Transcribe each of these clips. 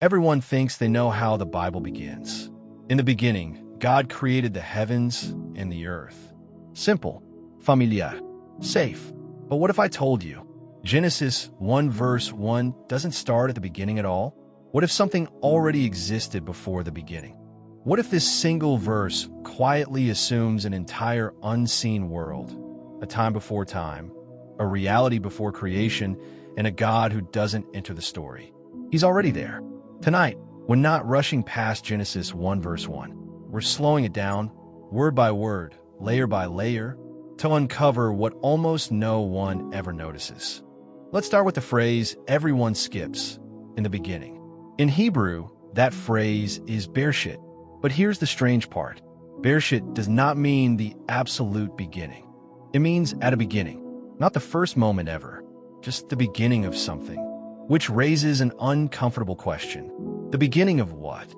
Everyone thinks they know how the Bible begins. In the beginning, God created the heavens and the earth. Simple, familiar, safe. But what if I told you Genesis 1 verse 1 doesn't start at the beginning at all? What if something already existed before the beginning? What if this single verse quietly assumes an entire unseen world, a time before time, a reality before creation, and a God who doesn't enter the story? He's already there. Tonight, we're not rushing past Genesis 1 verse 1. We're slowing it down, word by word, layer by layer, to uncover what almost no one ever notices. Let's start with the phrase everyone skips in the beginning. In Hebrew, that phrase is Bereshit. But here's the strange part. Bereshit does not mean the absolute beginning. It means at a beginning, not the first moment ever, just the beginning of something, which raises an uncomfortable question. The beginning of what?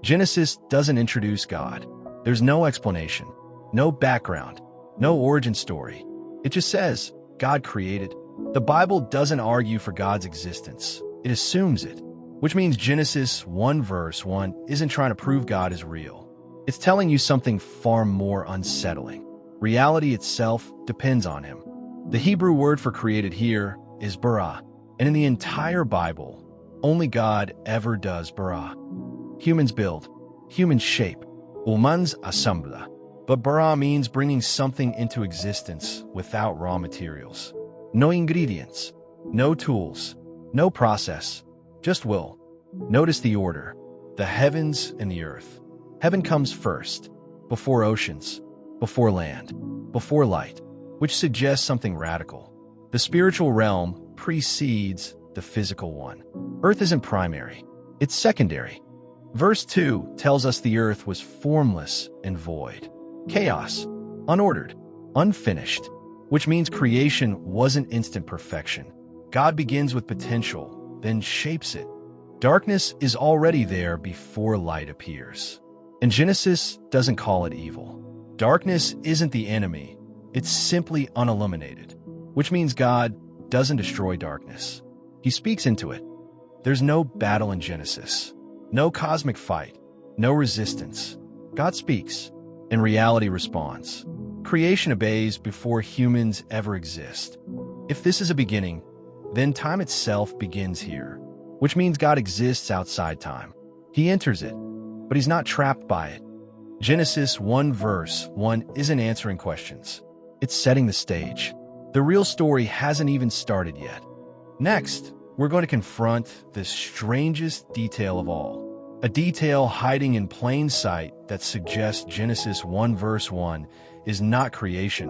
Genesis doesn't introduce God. There's no explanation, no background, no origin story. It just says, God created. The Bible doesn't argue for God's existence. It assumes it, which means Genesis 1 verse 1 isn't trying to prove God is real. It's telling you something far more unsettling. Reality itself depends on him. The Hebrew word for created here is bara, and in the entire Bible, only God ever does bara. Humans build, humans shape, humans assembla. But bara means bringing something into existence without raw materials. No ingredients, no tools, no process, just will. Notice the order. The heavens and the earth. Heaven comes first, before oceans, before land, before light, which suggests something radical. The spiritual realm precedes the physical one. Earth isn't primary, it's secondary. Verse 2 tells us the earth was formless and void. Chaos, unordered, unfinished, which means creation wasn't instant perfection. God begins with potential, then shapes it. Darkness is already there before light appears. And Genesis doesn't call it evil. Darkness isn't the enemy, it's simply unilluminated, which means God doesn't destroy darkness. He speaks into it. There's no battle in Genesis, no cosmic fight, no resistance. God speaks, and reality responds. Creation obeys before humans ever exist. If this is a beginning, then time itself begins here, which means God exists outside time. He enters it, but he's not trapped by it. Genesis 1 verse 1 isn't answering questions. It's setting the stage. The real story hasn't even started yet. Next, we're going to confront the strangest detail of all. A detail hiding in plain sight that suggests Genesis 1 verse 1 is not creation,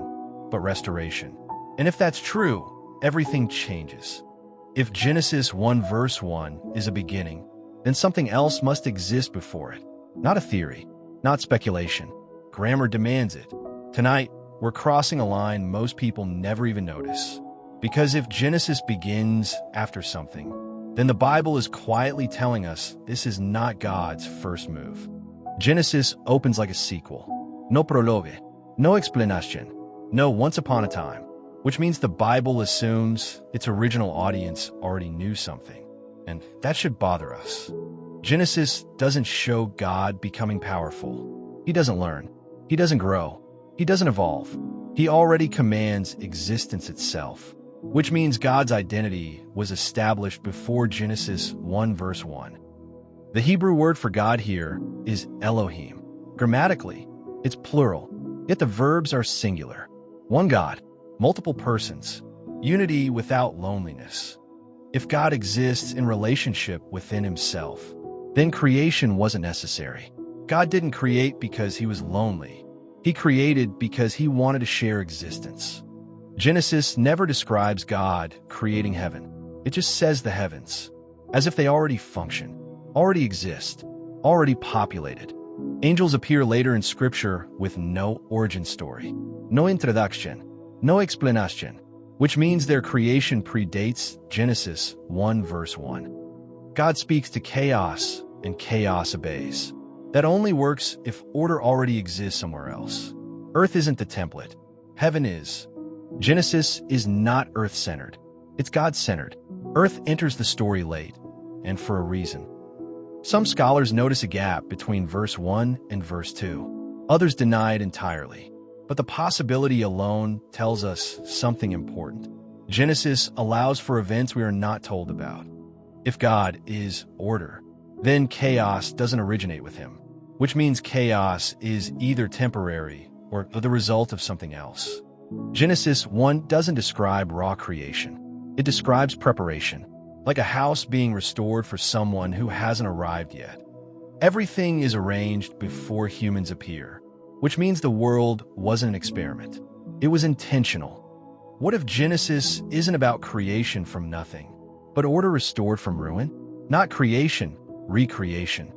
but restoration. And if that's true, everything changes. If Genesis 1 verse 1 is a beginning, then something else must exist before it. Not a theory, not speculation. Grammar demands it. Tonight, we're crossing a line most people never even notice. Because if Genesis begins after something, then the Bible is quietly telling us this is not God's first move. Genesis opens like a sequel. No prologue, no explanation, no once upon a time, which means the Bible assumes its original audience already knew something. And that should bother us. Genesis doesn't show God becoming powerful. He doesn't learn. He doesn't grow. He doesn't evolve. He already commands existence itself, which means God's identity was established before Genesis 1 verse 1. The Hebrew word for God here is Elohim. Grammatically, it's plural, yet the verbs are singular. One God, multiple persons, unity without loneliness. If God exists in relationship within himself, then creation wasn't necessary. God didn't create because he was lonely. He created because he wanted to share existence. Genesis never describes God creating heaven. It just says the heavens, as if they already function, already exist, already populated. Angels appear later in Scripture with no origin story, no introduction, no explanation, which means their creation predates Genesis 1 verse 1. God speaks to chaos, and chaos obeys. That only works if order already exists somewhere else. Earth isn't the template. Heaven is. Genesis is not Earth-centered. It's God-centered. Earth enters the story late, and for a reason. Some scholars notice a gap between verse 1 and verse 2. Others deny it entirely. But the possibility alone tells us something important. Genesis allows for events we are not told about. If God is order, then chaos doesn't originate with him, which means chaos is either temporary or the result of something else. Genesis 1 doesn't describe raw creation. It describes preparation, like a house being restored for someone who hasn't arrived yet. Everything is arranged before humans appear, which means the world wasn't an experiment. It was intentional. What if Genesis isn't about creation from nothing, but order restored from ruin? Not creation, recreation.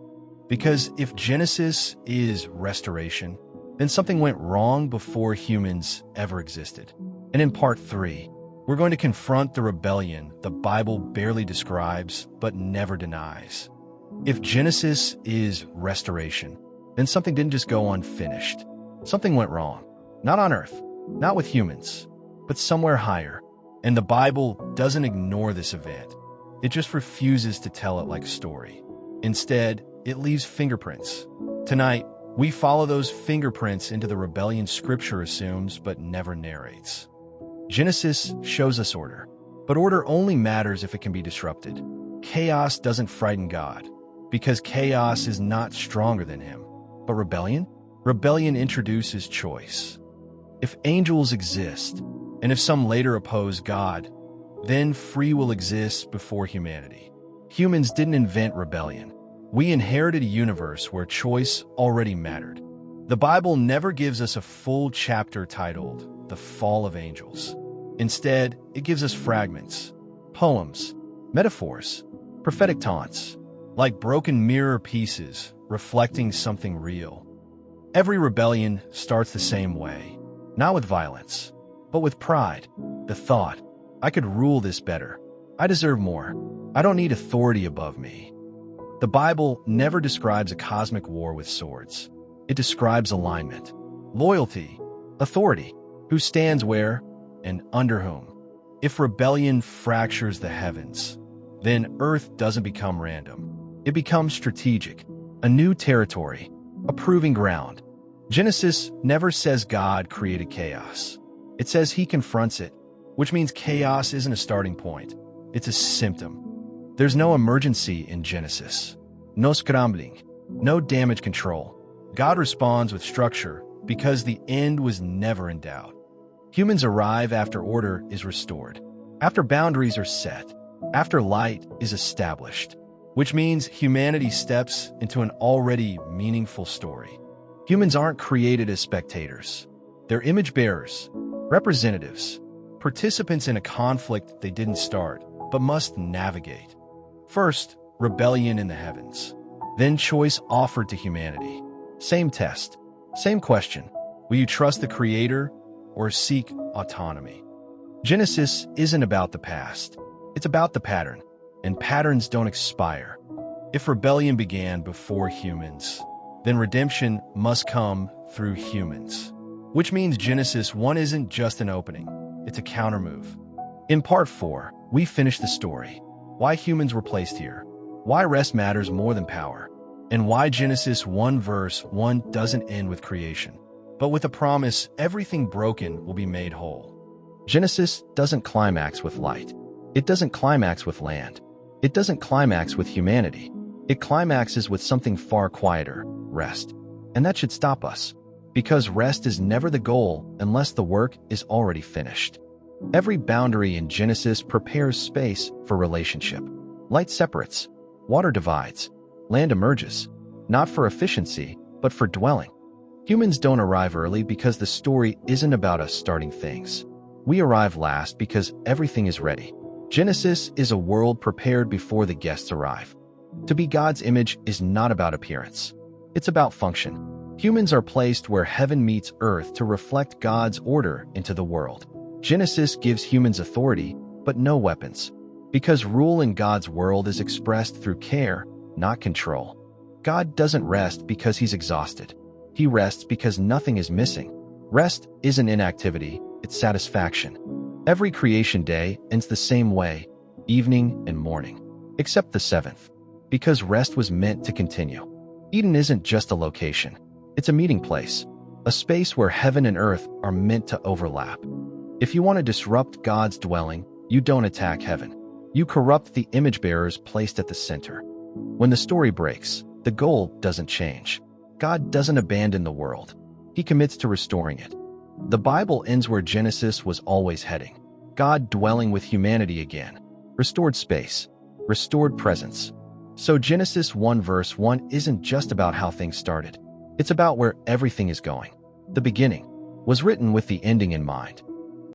Because if Genesis is restoration, then something went wrong before humans ever existed. And in part 3, we're going to confront the rebellion the Bible barely describes but never denies. If Genesis is restoration, then something didn't just go unfinished. Something went wrong. Not on earth, not with humans, but somewhere higher. And the Bible doesn't ignore this event. It just refuses to tell it like a story. Instead, it leaves fingerprints. Tonight, we follow those fingerprints into the rebellion Scripture assumes but never narrates. Genesis shows us order, but order only matters if it can be disrupted. Chaos doesn't frighten God, because chaos is not stronger than him. But rebellion? Rebellion introduces choice. If angels exist, and if some later oppose God, then free will exists before humanity. Humans didn't invent rebellion. We inherited a universe where choice already mattered. The Bible never gives us a full chapter titled The Fall of Angels. Instead, it gives us fragments, poems, metaphors, prophetic taunts, like broken mirror pieces reflecting something real. Every rebellion starts the same way, not with violence, but with pride. The thought, I could rule this better. I deserve more. I don't need authority above me. The Bible never describes a cosmic war with swords. It describes alignment, loyalty, authority, who stands where and under whom. If rebellion fractures the heavens, then earth doesn't become random. It becomes strategic, a new territory, a proving ground. Genesis never says God created chaos. It says he confronts it, which means chaos isn't a starting point. It's a symptom. There's no emergency in Genesis, no scrambling, no damage control. God responds with structure because the end was never in doubt. Humans arrive after order is restored, after boundaries are set, after light is established, which means humanity steps into an already meaningful story. Humans aren't created as spectators. They're image bearers, representatives, participants in a conflict they didn't start, but must navigate. First, rebellion in the heavens. Then choice offered to humanity. Same test, same question. Will you trust the Creator or seek autonomy? Genesis isn't about the past. It's about the pattern, and patterns don't expire. If rebellion began before humans, then redemption must come through humans. Which means Genesis 1 isn't just an opening, it's a countermove. In part 4, we finish the story. Why humans were placed here, why rest matters more than power, and why Genesis 1 verse 1 doesn't end with creation, but with a promise everything broken will be made whole. Genesis doesn't climax with light. It doesn't climax with land. It doesn't climax with humanity. It climaxes with something far quieter, rest. And that should stop us, because rest is never the goal unless the work is already finished. Every boundary in Genesis prepares space for relationship. Light separates, water divides, land emerges, not for efficiency, but for dwelling. Humans don't arrive early because the story isn't about us starting things. We arrive last because everything is ready. Genesis is a world prepared before the guests arrive. To be God's image is not about appearance. It's about function. Humans are placed where heaven meets earth to reflect God's order into the world. Genesis gives humans authority, but no weapons, because rule in God's world is expressed through care, not control. God doesn't rest because he's exhausted. He rests because nothing is missing. Rest isn't inactivity, it's satisfaction. Every creation day ends the same way, evening and morning, except the seventh. Because rest was meant to continue. Eden isn't just a location. It's a meeting place, a space where heaven and earth are meant to overlap. If you want to disrupt God's dwelling, you don't attack heaven. You corrupt the image bearers placed at the center. When the story breaks, the goal doesn't change. God doesn't abandon the world. He commits to restoring it. The Bible ends where Genesis was always heading. God dwelling with humanity again. Restored space. Restored presence. So Genesis 1 verse 1 isn't just about how things started. It's about where everything is going. The beginning was written with the ending in mind.